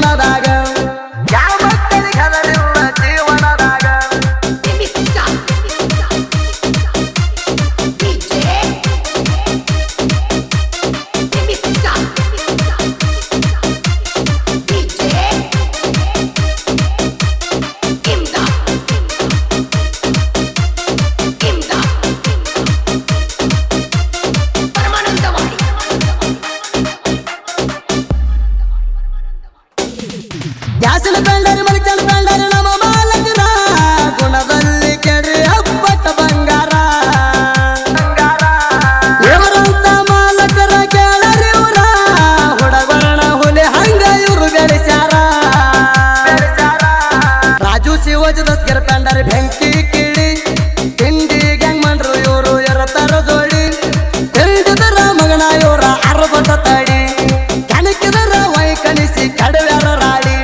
ಜೀವನದಾಗ ಯಾವ ಮಕ್ಕಳಿಗೆ ಹದರಿಲ್ಲ ಜೀವನದಾಗ ಗ್ಯಾಸಿನ ಕಂಡರೆ ಮಲಿಕಂಡ ಕಂಡರೆ ನಮ್ಮ ಮಾಲಕನ ಗುಣದಲ್ಲಿ ಕೆಡಿ ಅಪ್ಪಟ ಬಂಗಾರ ಇವರಂತ ಮಾಲಕರ ಕೇಳರಿ ಇವರ ಹುಡಗರಣ ಹುಲಿ ಹಂಗ ಇವರು ಬೆಳೆಸ್ಯಾರ ರಾಜು ಶಿವಜಿ ದಸ್ಕರ ಕಂಡರೆ ಬೆಂಕಿ ಕಿಡಿ ತಿಂಡಿ ಗ್ಯಾಂಗ್ ಮಾಡ್ರು ಇವರು ಇರತಾರ ಜೋಡಿ ತಿಳಿದಿದರ ಮಗನ ಇವರ ಅರಬಟ ತಡಿ ಕಣಕಿದರ ವೈ ಕಣಿಸಿ ಕಡವ್ಯಾರ ರಾಡಿ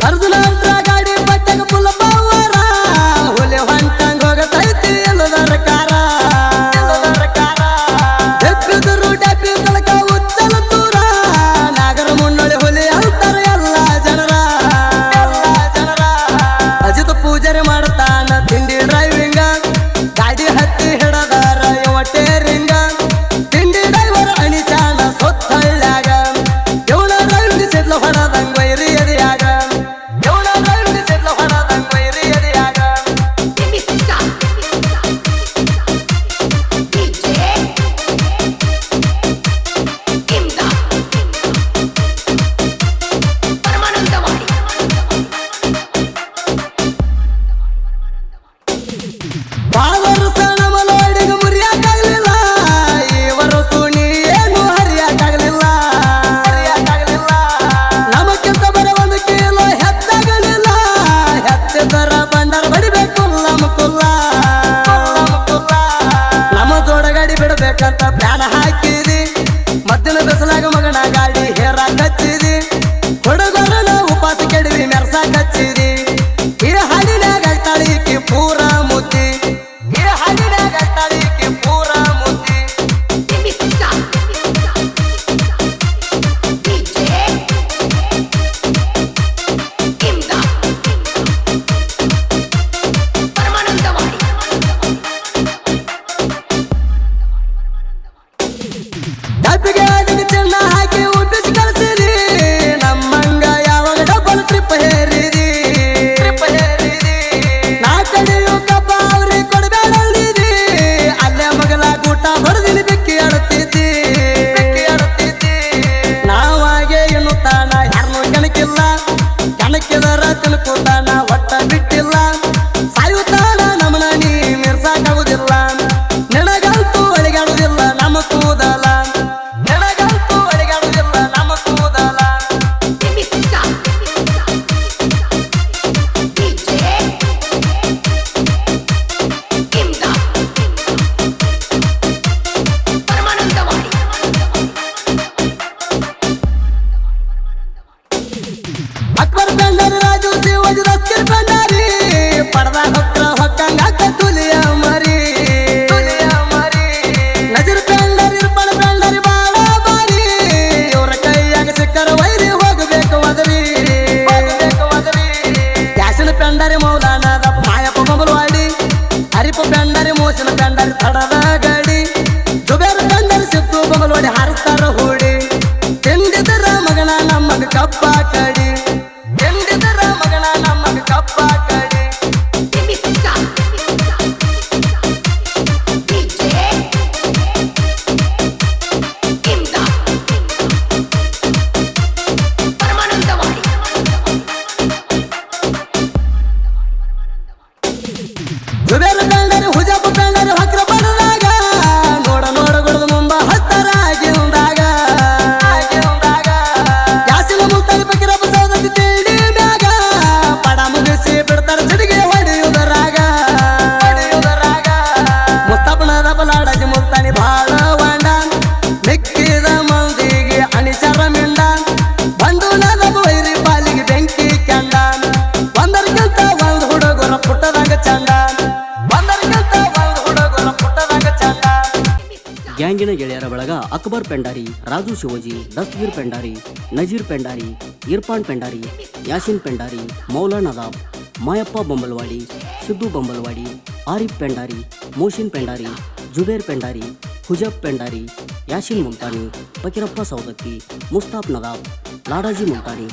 ಅರ್ಜುನಂತ್ರ ಗಾಡಿ ಬಟ್ಟೆಗ ಪುಲ್ಲ ಪವರ ಹುಲಿ ಹೊಂಟಂಗ ಹೋಗತೈತಿ ಎಲ್ಲದರ ಕಾರ ಎಪ್ಪಿದ್ರು ಡಬ್ಬಿ ತಲಕ ಉಚ್ಚಲ ತೂರ ನಾಗರ ಮುನ್ನೊಳಿ ಹುಲಿ ಅಂತಾರ ಎಲ್ಲ ಜನರ ಅಜಿತ್ ಪೂಜಾರಿ ಮಾಡ್ತಾನ ತಿಂಡಿ ಡ್ರೈವಿಂಗ ಗಾಡಿ ಹತ್ತಿ ಹಿಡದಾರ ಇವ ಟೇರಿಂಗ ತಿಂಡಿ ಡ್ರೈವರ್ ಅಣಿಚಾನ ಸೊತ್ತಳ್ಳ್ಯಾಗ ಇವನ ರೈಲ್ಗೆ ಸಿಡ್ಲ ಹೊಡದಂಗ ವೈರಿ ಎದಿಯಾಗ ಬೇಕಂತ ಪ್ಲಾನ್ ಹಾಕಿದಿ ಮದ್ದಿನ ಬೆಸಲಾಗ ಮಗನ ಗಾಡಿ ಹೇರ ಕಚ್ಚಿದಿ ಹುಡುಗರನ ಉಪಾಸ ಕೆಡವಿ ಮೆರ್ಸ ಕಚ್ಚಿದಿ ಈ ಹಾಡಿನಾಗ ತಾಳಿಕೆ ಪೂರ ಮುದ್ದಿ ಈ ಹಾಡಿನಾಗ ತಾಳಿಕೆ ಪೂರ ಮುದ್ದಿ ಡಬ್ಬಿಗೆ ಅದಕ್ಕೆ ಚೆನ್ನ ಹಾಕಿ ಉಬ್ಬಿಸಿ ಕಳಿಸಿದಿ ನಮ್ಮಂಗ ಯಾವಾಗ ಡಬ್ಬಲ್ ಟ್ರಿಪ್ ಹೇರಿದಿ ನಾ ಕಡೆಯು ಕಬ್ಬ ಅವ್ರಿಗೆ ಕೊಡಬೇಡಲ್ಲಿದಿ ಅಲ್ಲೇ ಮಗಲ ಗೂಟ ಹೊಡೆದಿನಿ ಬೆಕ್ಕಿ ಆಡುತ್ತಿದ್ದಿ ನಾವಾಗೆ ಎನ್ನುತ್ತಾನ ಯಾರನ್ನೂ ಕೆಣಕಿಲ್ಲ ಕೆಣಕಿದರ ತಿಳ್ಕೊತಾನ ಒಟ್ಟ ಬಿಟ್ಟಿಲ್ಲ ಸಾಯುತ್ತಾನ ನಮ್ಮನ ನೀ ಮಿರ್ಸಾಕಾಗುದಿಲ್ಲ ನಿನಗಂತೂ ಅಳಿಗಾಡುದಿಲ್ಲ ನಮ್ಮ ಕೂದಲ ಅಕ್ಬರ್ ಬೆಂಡರಿ ರಾಜು ಶಿವಜಿ ದಸ್ಕರ್ ಬೆಂಡರಿ ಪಡದ ಹೊಕ್ಕ ಹೊಕ್ಕಂಗ ತುಲಿಯ ಮರಿ ನಜರ್ ಬೆಂಡರಿ ಇರ್ಪಣ ಬೆಂಡರಿ ಬಾಳ ಬಾರಿ ಇವ್ರ ಕೈಯಾಗ ಸಿಕ್ಕರ ವೈರಿ ಹೋಗಬೇಕು ವದರಿ ಕ್ಯಾಸಿನ ಬೆಂಡರಿ ಮೌಲಾನ ದಪ್ಪ ಮಾಯಪ್ಪ ಬೊಂಬಲವಾಡಿ ಹರಿಪ ಬೆಂಡರಿ ಮೋಸಿನ ಬೆಂಡರಿ ತಡದ ಗಡಿ ಜುಬೇರ್ ಬೆಂಡರಿ ಸಿದ್ದು ಬೊಂಬಲವಾಡಿ ಹಾರಿಸ್ತಾರ ಹೂಡಿ ತಿಂದಿದರ ಮಗನ ನಮ್ಮಗ ಕಪ್ಪ ಕಡಿ ಎಂದಿದರ ಮಗನ ನಮ್ಮಗ ಕಪ್ಪ ಕಡಿ ನೆಚ್ಚಿನ ಗೆಳೆಯರ ಬಳಗ ಅಕ್ಬರ್ ಪೆಂಡಾರಿ, ರಾಜು ಶಿವೋಜಿ, ದಸ್ತಗೀರ್ ಪೆಂಡಾರಿ, ನಜೀರ್ ಪೆಂಡಾರಿ, ಇರ್ಫಾನ್ ಪೆಂಡಾರಿ, ಯಾಸಿನ್ ಪೆಂಡಾರಿ, ಮೌಲಾ ನದಾಬ್, ಮಾಯಪ್ಪ ಬೊಂಬಲ್ವಾಡಿ, ಸಿದ್ದು ಬೊಂಬಲ್ವಾಡಿ, ಆರಿಫ್ ಪೆಂಡಾರಿ, ಮೋಶಿನ್ ಪೆಂಡಾರಿ, ಜುಬೇರ್ ಪೆಂಡಾರಿ, ಹುಜಬ್ ಪೆಂಡಾರಿ, ಯಾಸಿನ್ ಮುಲ್ತಾನಿ, ಫಕೀರಪ್ಪ ಸೌದತ್ತಿ, ಮುಸ್ತಾಫ್ ನದಾಬ್, ಲಾಡಾಜಿ ಮುಲ್ತಾನಿ.